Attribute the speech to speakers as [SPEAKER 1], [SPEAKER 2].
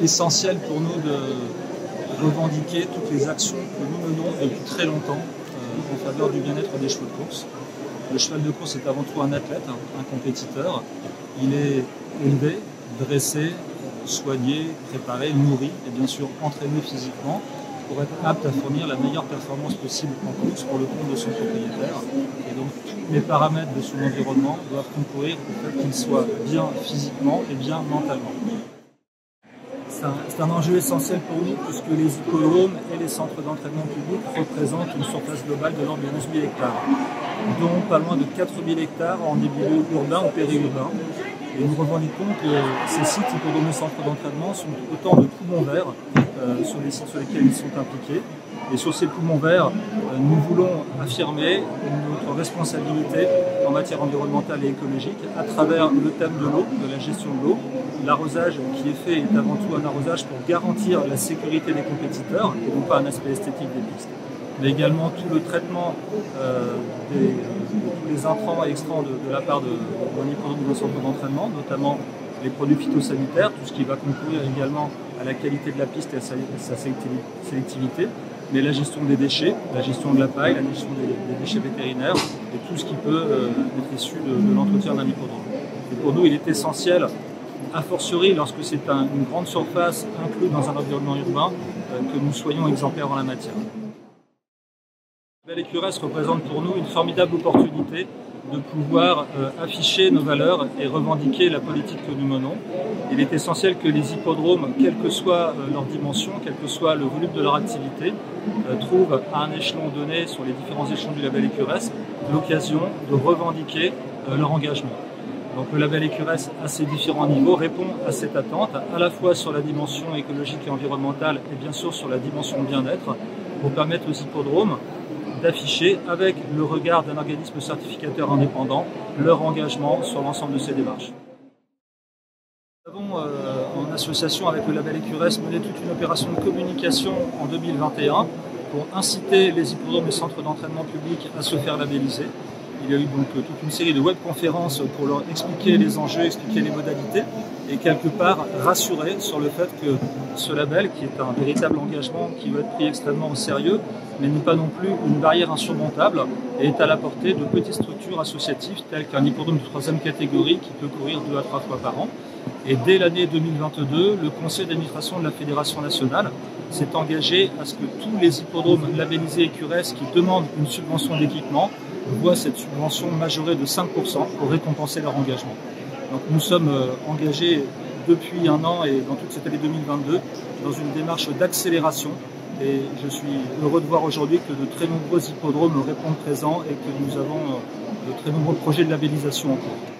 [SPEAKER 1] essentiel pour nous de revendiquer toutes les actions que nous menons depuis très longtemps en faveur du bien-être des chevaux de course. Le cheval de course est avant tout un athlète, un compétiteur. Il est élevé, dressé, soigné, préparé, nourri et bien sûr entraîné physiquement pour être apte à fournir la meilleure performance possible en course pour le compte de son propriétaire. Et donc tous les paramètres de son environnement doivent concourir au fait qu'il soit bien physiquement et bien mentalement. C'est un enjeu essentiel pour nous puisque les hippodromes et les centres d'entraînement publics représentent une surface globale de l'ordre de 11 000 hectares, dont pas loin de 4 000 hectares en des milieux urbains ou périurbains. Et nous revendiquons que ces sites hippodromes et centres d'entraînement sont autant de poumons verts sur les sites sur lesquels ils sont impliqués. Et sur ces poumons verts, nous voulons affirmer notre responsabilité en matière environnementale et écologique à travers le thème de l'eau, de la gestion de l'eau. L'arrosage qui est fait est avant tout un arrosage pour garantir la sécurité des compétiteurs et non pas un aspect esthétique des pistes. Mais également tout le traitement de tous les intrants et extrants de la part d'un hippodrome ou d'un centre d'entraînement, notamment les produits phytosanitaires, tout ce qui va concourir également à la qualité de la piste et à sa sélectivité, mais la gestion des déchets, la gestion de la paille, la gestion des déchets vétérinaires et tout ce qui peut être issu de l'entretien d'un hippodrome. Et pour nous, il est essentiel, a fortiori lorsque c'est une grande surface inclue dans un environnement urbain, que nous soyons exemplaires en la matière. La Belle Écuresse représente pour nous une formidable opportunité de pouvoir afficher nos valeurs et revendiquer la politique que nous menons. Il est essentiel que les hippodromes, quelle que soit leur dimension, quel que soit le volume de leur activité, trouvent à un échelon donné sur les différents échelons du label Écuresse l'occasion de revendiquer leur engagement. Donc le label Écuresse à ses différents niveaux répond à cette attente, à la fois sur la dimension écologique et environnementale et bien sûr sur la dimension bien-être, pour permettre aux hippodromes d'afficher avec le regard d'un organisme certificateur indépendant leur engagement sur l'ensemble de ces démarches. Nous avons, en association avec le label Écuresse, mené toute une opération de communication en 2021 pour inciter les hippodromes et centres d'entraînement publics à se faire labelliser. Il y a eu donc toute une série de webconférences pour leur expliquer les enjeux, expliquer les modalités et quelque part rassurer sur le fait que ce label, qui est un véritable engagement qui doit être pris extrêmement au sérieux, mais n'est pas non plus une barrière insurmontable et est à la portée de petites structures associatives telles qu'un hippodrome de 3e catégorie qui peut courir 2 à 3 fois par an. Et dès l'année 2022, le conseil d'administration de la Fédération nationale s'est engagé à ce que tous les hippodromes labellisés Écuresse qui demandent une subvention d'équipement voient cette subvention majorée de 5% pour récompenser leur engagement. Donc nous sommes engagés depuis un an et dans toute cette année 2022 dans une démarche d'accélération et je suis heureux de voir aujourd'hui que de très nombreux hippodromes répondent présents et que nous avons de très nombreux projets de labellisation en cours.